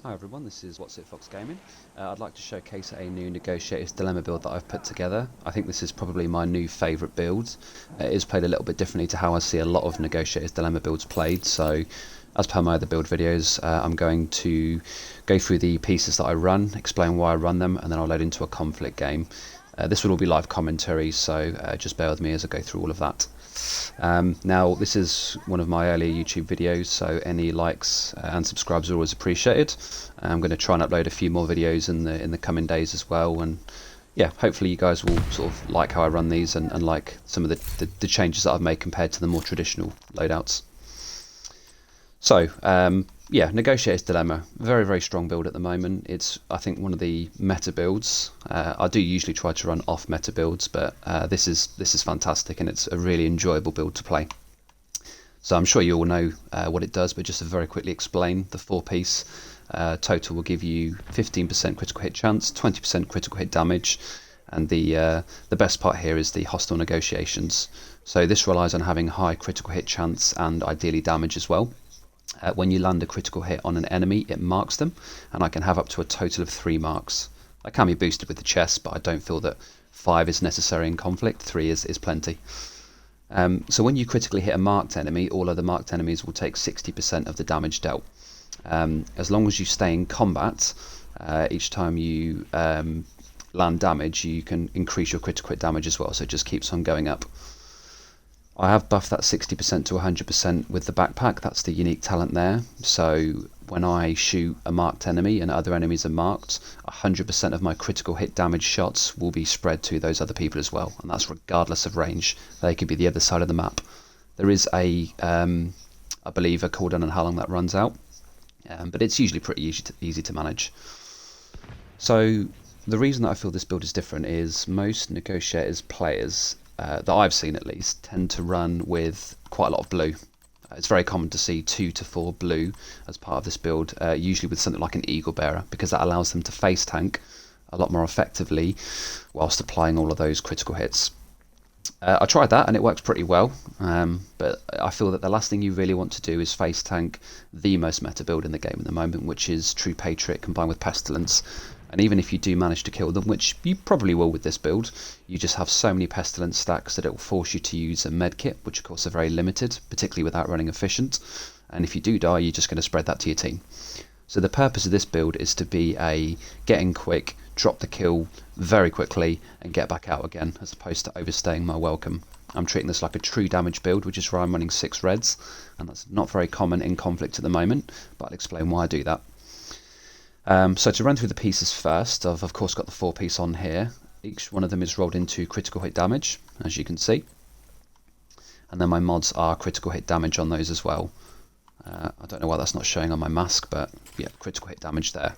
Hi everyone, this is What's It Fox Gaming. I'd like to showcase a new Negotiator's Dilemma build that I've put together. I think this is probably my new favourite build. It is played a little bit differently to how I see a lot of Negotiator's Dilemma builds played, so as per my other build videos, I'm going to go through the pieces that I run, explain why I run them, and then I'll load into a conflict game. This will all be live commentary, so just bear with me as I go through all of that. Now, this is one of my earlier YouTube videos, so any likes and subscribes are always appreciated. I'm going to try and upload a few more videos in the coming days as well, and yeah, hopefully you guys will sort of like how I run these and like some of the changes that I've made compared to the more traditional loadouts. So, yeah, Negotiator's Dilemma, very strong build at the moment. It's, I think, one of the meta builds. I do usually try to run off meta builds, but this is fantastic, and it's a really enjoyable build to play. So I'm sure you all know what it does, but just to very quickly explain, the 4-piece total will give you 15% critical hit chance, 20% critical hit damage, and the best part here is the hostile negotiations. So this relies on having high critical hit chance and ideally damage as well. When you land a critical hit on an enemy, it marks them, and I can have up to a total of 3 marks. That can be boosted with the chest, but I don't feel that 5 is necessary in conflict. 3 is plenty. So when you critically hit a marked enemy, all other marked enemies will take 60% of the damage dealt. As long as you stay in combat, each time you land damage, you can increase your critical hit damage as well, so it just keeps on going up. I have buffed that 60% to 100% with the backpack. That's the unique talent there. So when I shoot a marked enemy and other enemies are marked, 100% of my critical hit damage shots will be spread to those other people as well, and that's regardless of range. They could be the other side of the map. There is I believe, a cooldown on how long that runs out, but it's usually pretty easy to manage. So the reason that I feel this build is different is most Negotiators players, that I've seen at least, tend to run with quite a lot of blue. It's very common to see 2 to 4 blue as part of this build, usually with something like an Eagle Bearer, because that allows them to face tank a lot more effectively whilst applying all of those critical hits. I tried that and it works pretty well, but I feel that the last thing you really want to do is face tank the most meta build in the game at the moment, which is True Patriot combined with Pestilence. And even if you do manage to kill them, which you probably will with this build, you just have so many Pestilence stacks that it will force you to use a medkit, which of course are very limited, particularly without running efficient. And if you do die, you're just going to spread that to your team. So the purpose of this build is to be a get in quick, drop the kill very quickly, and get back out again, as opposed to overstaying my welcome. I'm treating this like a true damage build, which is why I'm running 6 reds, and that's not very common in conflict at the moment, but I'll explain why I do that. So to run through the pieces first, I've of course got the 4-piece on here. Each one of them is rolled into critical hit damage, as you can see. And then my mods are critical hit damage on those as well. I don't know why that's not showing on my mask, but yeah, critical hit damage there.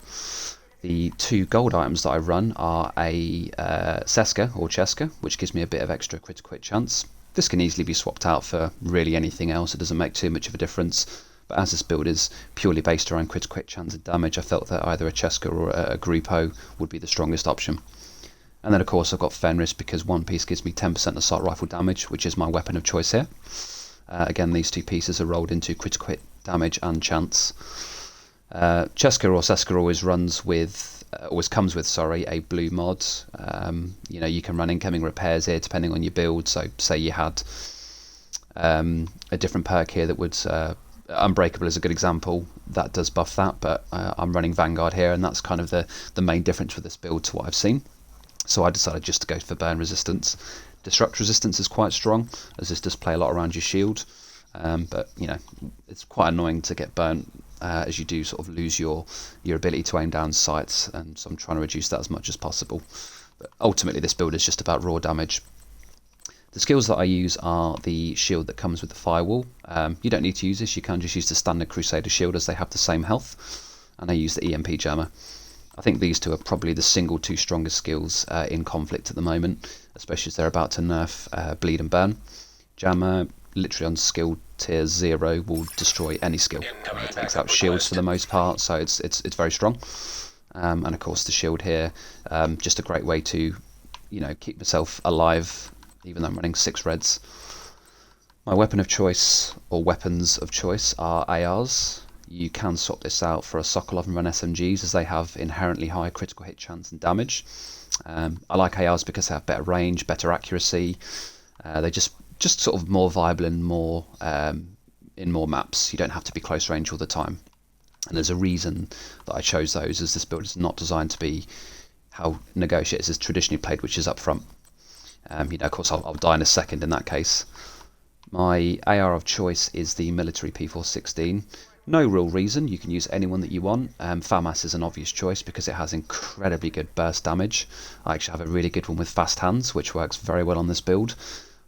The 2 gold items that I run are a Seska or Cheska, which gives me a bit of extra critical hit chance. This can easily be swapped out for really anything else, it doesn't make too much of a difference. But as this build is purely based around critical hit chance and damage, I felt that either a Cheska or a Grupo would be the strongest option. And then of course I've got Fenris, because 1 piece gives me 10% assault rifle damage, which is my weapon of choice here. Again, these 2 pieces are rolled into critical hit damage and chance. Cheska or Seska always comes with a blue mod. You know, you can run incoming repairs here depending on your build. So say you had a different perk here that would Unbreakable is a good example, that does buff that, but I'm running Vanguard here, and that's kind of the main difference with this build to what I've seen. So I decided just to go for burn resistance. Disrupt resistance is quite strong, as this does play a lot around your shield, but you know, it's quite annoying to get burnt as you do sort of lose your ability to aim down sights, and so I'm trying to reduce that as much as possible. But ultimately this build is just about raw damage. The skills that I use are the shield that comes with the firewall. You don't need to use this, you can just use the standard Crusader shield, as they have the same health, and I use the EMP jammer. I think these 2 are probably the single 2 strongest skills in conflict at the moment, especially as they're about to nerf bleed and burn. Jammer, literally on skill tier 0, will destroy any skill. It takes out shields for the most part, so it's very strong. And of course the shield here, just a great way to, you know, keep myself alive even though I'm running 6 reds. My weapon of choice, or weapons of choice, are ARs. you can swap this out for a Sokolov and run SMGs, as they have inherently high critical hit chance and damage. I like ARs because they have better range, better accuracy. They're just sort of more viable in more maps. You don't have to be close range all the time. And there's a reason that I chose those, as this build is not designed to be how Negotiators is traditionally played, which is up front. Of course, I'll die in a second in that case. My AR of choice is the military P416. No real reason, you can use anyone that you want. FAMAS is an obvious choice because it has incredibly good burst damage. I actually have a really good one with fast hands, which works very well on this build.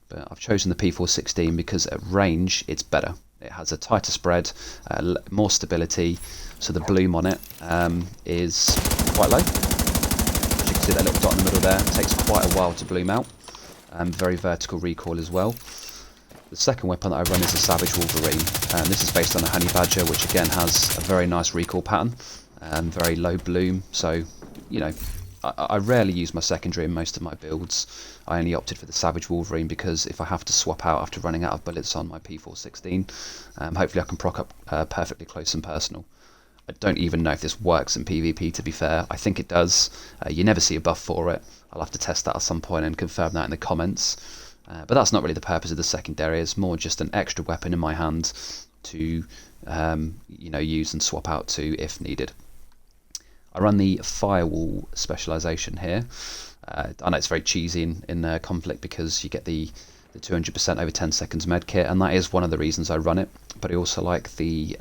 But I've chosen the P416 because at range it's better. It has a tighter spread, more stability, so the bloom on it is quite low. As you can see that little dot in the middle there, it takes quite a while to bloom out. Very vertical recoil as well. The second weapon that I run is a Savage Wolverine. This is based on a Honey Badger, which again has a very nice recoil pattern, very low bloom. So, I rarely use my secondary in most of my builds. I only opted for the Savage Wolverine because if I have to swap out after running out of bullets on my P416, hopefully I can proc up perfectly close and personal. I don't even know if this works in PvP, to be fair. I think it does. You never see a buff for it. I'll have to test that at some point and confirm that in the comments. But that's not really the purpose of the secondary. It's more just an extra weapon in my hand to use and swap out to if needed. I run the Firewall specialisation here. I know it's very cheesy in Conflict because you get the 200% over 10 seconds medkit, and that is one of the reasons I run it. But I also like the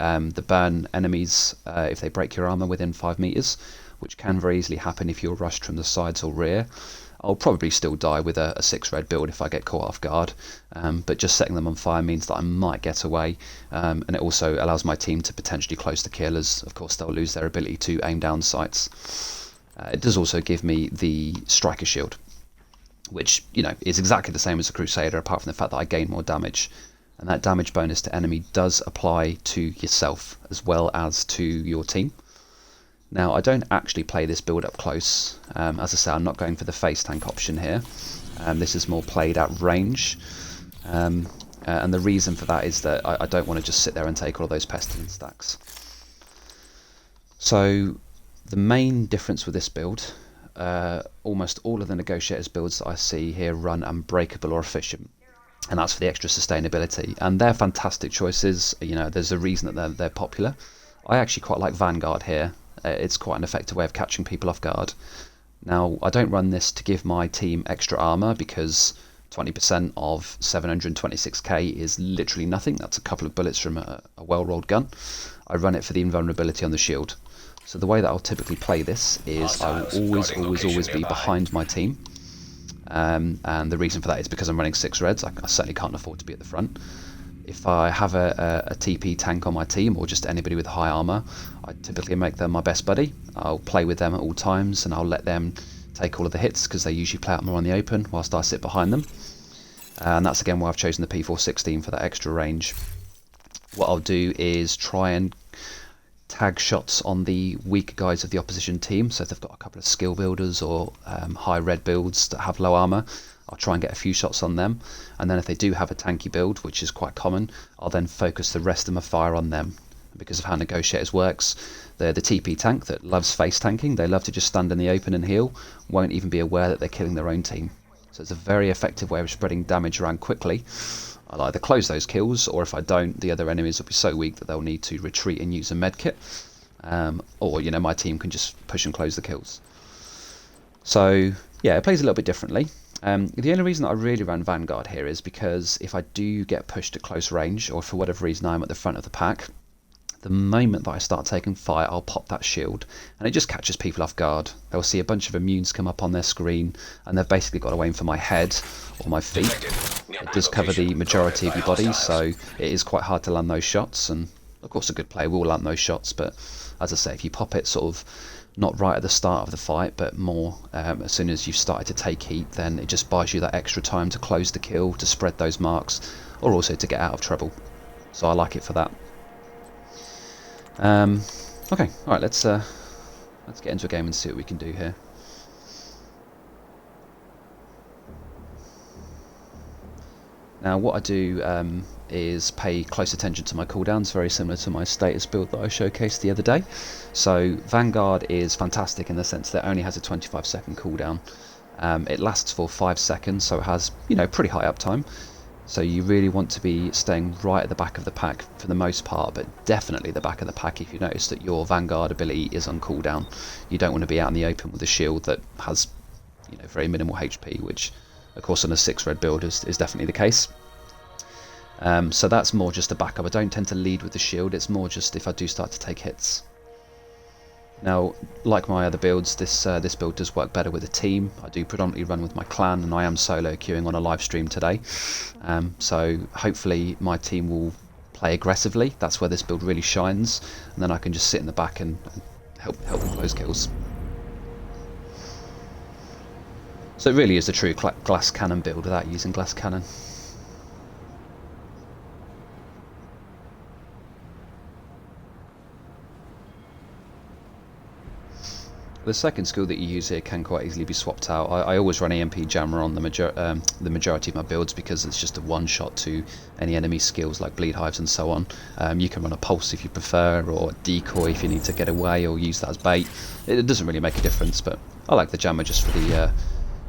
burn enemies if they break your armour within 5 meters, which can very easily happen if you're rushed from the sides or rear. I'll probably still die with a 6 red build if I get caught off guard, but just setting them on fire means that I might get away, and it also allows my team to potentially close the kill, as of course they'll lose their ability to aim down sights. It does also give me the Striker Shield, which is exactly the same as a Crusader, apart from the fact that I gain more damage, and that damage bonus to enemy does apply to yourself as well as to your team. Now, I don't actually play this build up close. As I say, I'm not going for the face tank option here. This is more played at range. And the reason for that is that I don't want to just sit there and take all those pestilence stacks. So, the main difference with this build, almost all of the Negotiators builds that I see here run Unbreakable or Efficient. And that's for the extra sustainability. And they're fantastic choices. There's a reason that they're popular. I actually quite like Vanguard here. It's quite an effective way of catching people off guard. Now, I don't run this to give my team extra armour because 20% of 726k is literally nothing. That's a couple of bullets from a well-rolled gun. I run it for the invulnerability on the shield. So the way that I'll typically play this is I will always be behind my team. And the reason for that is because I'm running 6 reds. I certainly can't afford to be at the front. If I have a TP tank on my team, or just anybody with high armour, I typically make them my best buddy. I'll play with them at all times, and I'll let them take all of the hits because they usually play out more on the open whilst I sit behind them. And that's again why I've chosen the P416 for that extra range. What I'll do is try and tag shots on the weaker guys of the opposition team. So if they've got a couple of skill builders or high red builds that have low armour, I'll try and get a few shots on them, and then if they do have a tanky build, which is quite common, I'll then focus the rest of my fire on them. Because of how Negotiators works, they're the TP tank that loves face tanking. They love to just stand in the open and heal, won't even be aware that they're killing their own team. So it's a very effective way of spreading damage around quickly. I'll either close those kills, or if I don't, the other enemies will be so weak that they'll need to retreat and use a medkit. Or my team can just push and close the kills. So yeah, it plays a little bit differently. The only reason that I really ran Vanguard here is because if I do get pushed at close range, or for whatever reason I'm at the front of the pack, the moment that I start taking fire, I'll pop that shield, and it just catches people off guard. They'll see a bunch of immunes come up on their screen, and they've basically got to aim for my head or my feet. It does cover the majority of your body, so it is quite hard to land those shots, and of course a good player will land those shots, but as I say, if you pop it sort of not right at the start of the fight, but more as soon as you've started to take heat, then it just buys you that extra time to close the kill, to spread those marks, or also to get out of trouble. So I like it for that. Okay, alright, let's get into a game and see what we can do here. Now what I do is pay close attention to my cooldowns, very similar to my status build that I showcased the other day. So Vanguard is fantastic in the sense that it only has a 25-second cooldown. It lasts for 5 seconds, so it has, you know, pretty high uptime. So you really want to be staying right at the back of the pack for the most part, but definitely the back of the pack if you notice that your Vanguard ability is on cooldown. You don't want to be out in the open with a shield that has, you know, very minimal HP, which of course on a 6 red build is definitely the case. So that's more just a backup. I don't tend to lead with the shield, it's more just if I do start to take hits. Now, like my other builds, this build does work better with a team. I do predominantly run with my clan, and I am solo queuing on a live stream today. So hopefully my team will play aggressively. That's where this build really shines, and then I can just sit in the back and help with those kills. So it really is a true glass cannon build without using glass cannon. The second skill that you use here can quite easily be swapped out. I always run EMP Jammer on the majority of my builds because it's just a one-shot to any enemy skills like Bleed Hives and so on. You can run a Pulse if you prefer, or a Decoy if you need to get away, or use that as bait. It doesn't really make a difference, but I like the Jammer just for the,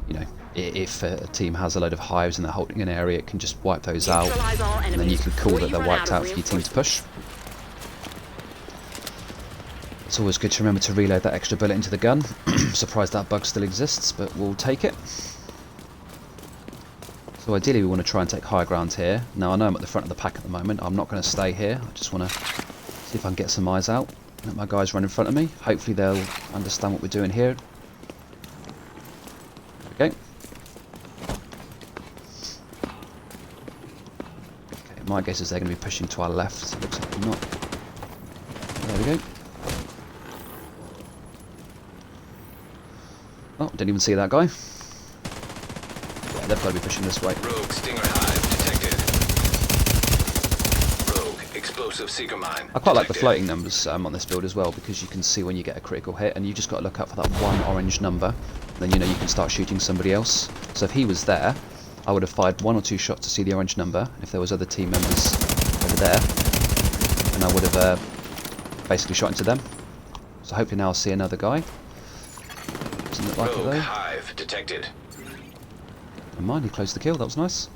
you know, if a team has a load of hives and they're holding an area, it can just wipe those out, and then you can call that they're wiped out for your team to push. It's always good to remember to reload that extra bullet into the gun. Surprised that bug still exists, but we'll take it. So ideally we want to try and take higher ground here. Now I know I'm at the front of the pack at the moment. I'm not going to stay here. I just want to see if I can get some eyes out. Let my guys run in front of me. Hopefully they'll understand what we're doing here. Okay. Okay, my guess is they're going to be pushing to our left. Looks like they're not. There we go. Oh, didn't even see that guy. Yeah, they've got to be pushing this way. Rogue Stinger Hive detected. Rogue Explosive Seeker Mine I quite like the floating numbers on this build as well, because you can see when you get a critical hit, and you just got to look out for that one orange number. Then you know you can start shooting somebody else. So if he was there, I would have fired 1 or 2 shots to see the orange number. If there was other team members over there, and I would have basically shot into them. So hopefully now I'll see another guy. Doesn't look like it though. Hive detected. Never mind, he closed the kill, that was nice.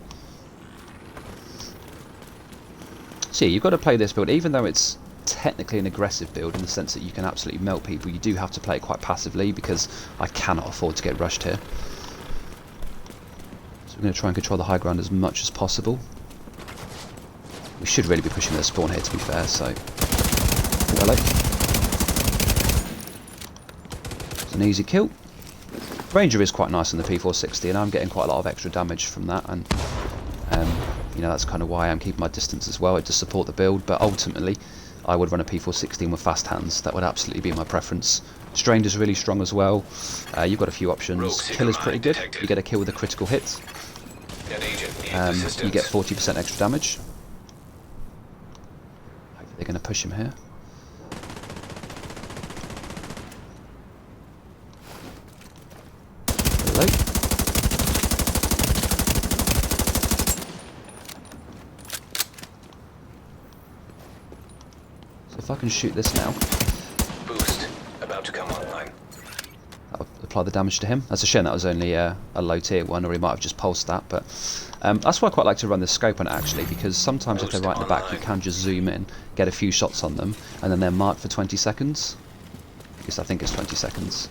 So yeah, you've got to play this build, even though it's technically an aggressive build in the sense that you can absolutely melt people, you do have to play it quite passively because I cannot afford to get rushed here. So we're going to try and control the high ground as much as possible. We should really be pushing their spawn here to be fair, so... Hello. It's an easy kill. Ranger is quite nice on the P460, and I'm getting quite a lot of extra damage from that, and you know, that's kind of why I'm keeping my distance as well, to support the build. But ultimately I would run a P416 with fast hands. That would absolutely be my preference. Strained is really strong as well. You've got a few options. Kill is pretty good. You get a kill with a critical hit. You get 40% extra damage. Hopefully they're going to push him here. Hello. So if I can shoot this now, Boost about to come online. that'll apply the damage to him. That's a shame that was only a low tier one, or he might have just pulsed that, but that's why I quite like to run the scope on it actually, because sometimes if they're right in the back you can just zoom in, get a few shots on them, and then they're marked for 20 seconds. At least I think it's 20 seconds.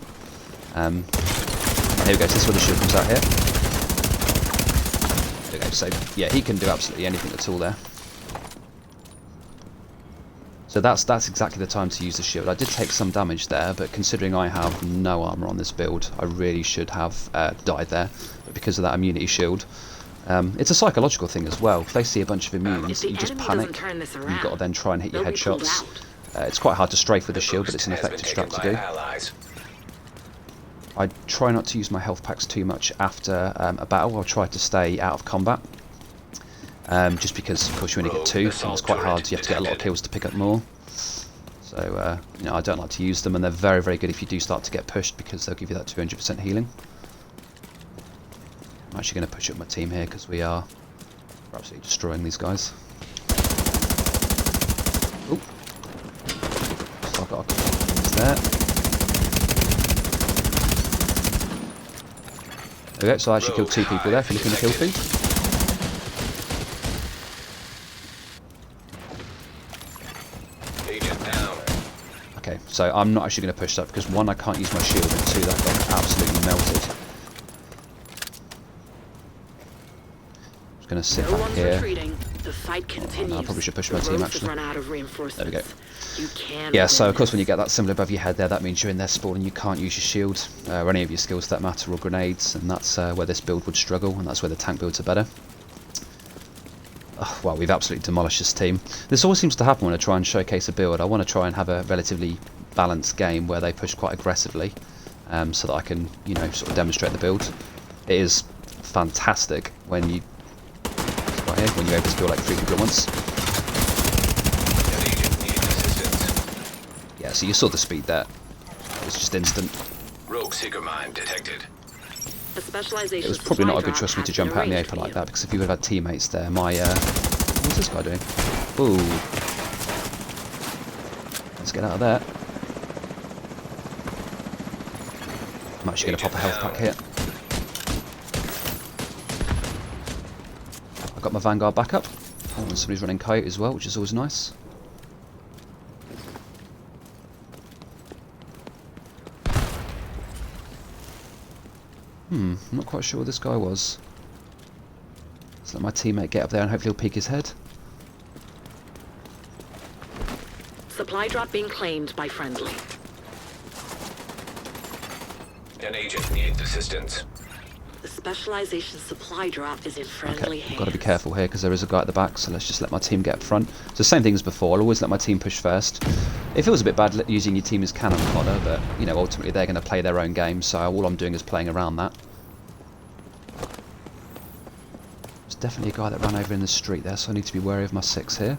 Here we go, so this is where the shield comes out here. There we go, so yeah, he can do absolutely anything at all there. So that's exactly the time to use the shield. I did take some damage there, but considering I have no armor on this build, I really should have died there. But because of that immunity shield, it's a psychological thing as well. If they see a bunch of immunes, you just panic. You've got to then try and hit your headshots. It's quite hard to strafe with the shield, but it's an effective strat to do. I try not to use my health packs too much after a battle. I'll try to stay out of combat. Just because, of course, you only get 2, and it's quite hard. You have to get a lot of kills to pick up more. So, you know, I don't like to use them, and they're very, very good if you do start to get pushed, because they'll give you that 200% healing. I'm actually going to push up my team here, because we are We're absolutely destroying these guys. Oh, so I've got a couple of things there. There we go. So I actually killed 2 people there. If you're looking to kill feed. Okay, so I'm not actually going to push that because 1, I can't use my shield, and 2, that got absolutely melted. Just going to sit back here. The fight continues. I probably should push my team actually. Run out of There we go. You can Yeah, so of course when you get that symbol above your head there, that means you're in their spawn and you can't use your shield or any of your skills that matter, or grenades, and that's where this build would struggle, and that's where the tank builds are better. Oh, well, we've absolutely demolished this team. This always seems to happen when I try and showcase a build. I want to try and have a relatively balanced game where they push quite aggressively, so that I can, you know, sort of demonstrate the build. It is fantastic when you right here, when you're able to kill like 3 people at once. Yeah, so you saw the speed there. It was just instant. Rogue seeker mine detected. It was probably not a good choice for me to jump out in the open like that, because if you would have had teammates there, my what's this guy doing? Ooh. Let's get out of there. I'm actually going to pop a health pack here. I've got my Vanguard back up. Oh, and somebody's running Coyote as well, which is always nice. I'm not quite sure where this guy was. Let's let my teammate get up there and hopefully he'll peek his head. Supply drop being claimed by friendly. An agent needs assistance. The specialization supply drop is in friendly hands. Got to be careful here because there is a guy at the back, so let's just let my team get up front. So same thing as before, I'll always let my team push first. It feels a bit bad using your team as cannon fodder, but you know, ultimately they're going to play their own game, so all I'm doing is playing around that. There's definitely a guy that ran over in the street there, so I need to be wary of my 6 here.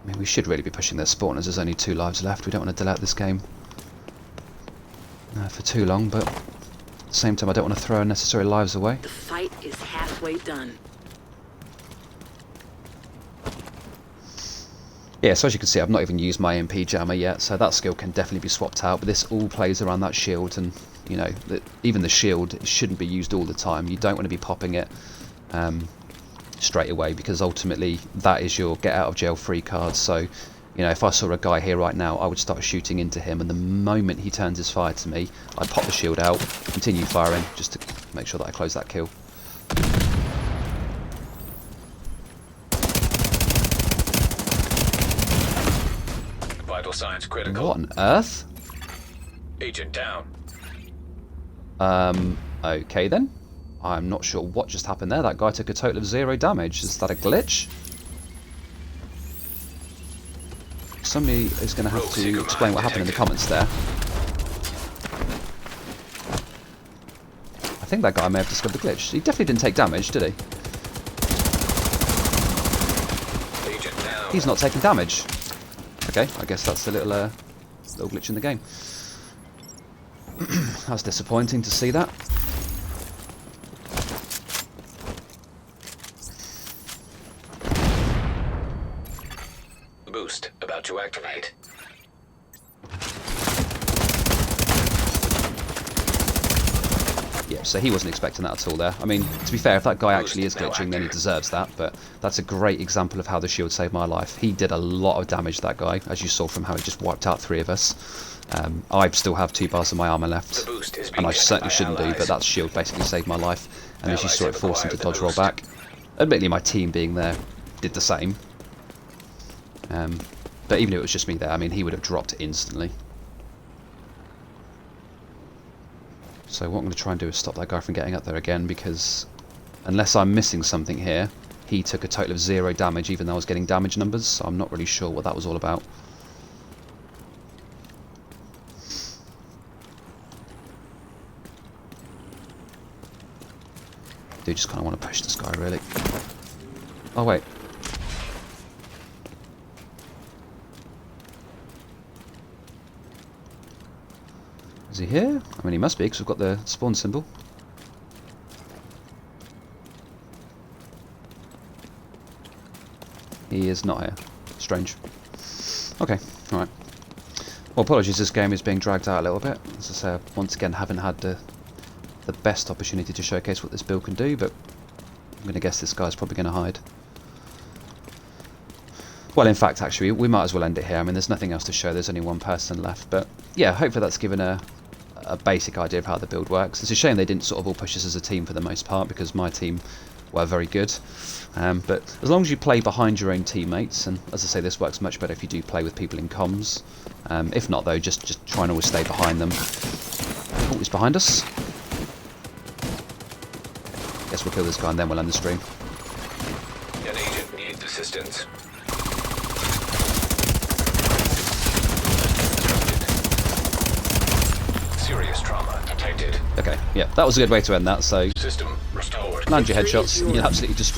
I mean, we should really be pushing their spawners. There's only 2 lives left. We don't want to delay out this game for too long, but at the same time I don't want to throw unnecessary lives away. The fight is halfway done. Yeah, so as you can see, I've not even used my MP jammer yet, so that skill can definitely be swapped out, but this all plays around that shield, and you know, even the shield shouldn't be used all the time. You don't want to be popping it straight away, because ultimately that is your get out of jail free card. So you know, if I saw a guy here right now, I would start shooting into him, and the moment he turns his fire to me, I'd pop the shield out, continue firing, just to make sure that I close that kill. Vital signs critical. What on earth? Agent down. Okay then. I'm not sure what just happened there. That guy took a total of 0 damage. Is that a glitch? Somebody is going to have to explain what happened in the comments there. I think that guy may have discovered the glitch. He definitely didn't take damage, did he? He's not taking damage. Okay, I guess that's a little glitch in the game. That's disappointing to see that. Boost about to activate. Yeah, so he wasn't expecting that at all there. I mean, to be fair, if that guy actually is glitching, then he deserves that, but that's a great example of how the shield saved my life. He did a lot of damage, that guy, as you saw from how he just wiped out 3 of us. I still have 2 bars of my armour left, and I certainly shouldn't do, but that shield basically saved my life, and as you saw, it forced him to dodge roll back. Admittedly, my team being there did the same. But even if it was just me there, I mean, he would have dropped instantly. So what I'm going to try and do is stop that guy from getting up there again, because unless I'm missing something here, he took a total of 0 damage even though I was getting damage numbers, so I'm not really sure what that was all about. I do just kind of want to push this guy, really. Oh wait. Is he here? I mean, he must be, because we've got the spawn symbol. He is not here. Strange. Okay, alright. Well, apologies, this game is being dragged out a little bit. As I say, I once again haven't had the best opportunity to showcase what this build can do, but I'm going to guess this guy's probably going to hide. Well, in fact, actually, we might as well end it here. I mean, there's nothing else to show. There's only one person left. But yeah, hopefully that's given a basic idea of how the build works. It's a shame they didn't sort of all push us as a team for the most part, because my team were very good. But as long as you play behind your own teammates, and as I say, this works much better if you do play with people in comms. If not, though, just try and always stay behind them. Oh, he's behind us. Guess we'll kill this guy and then we'll end the stream. An agent needs assistance. Serious trauma detected. Okay, yeah, that was a good way to end that. So System restored. land your headshots, and you'll absolutely destroy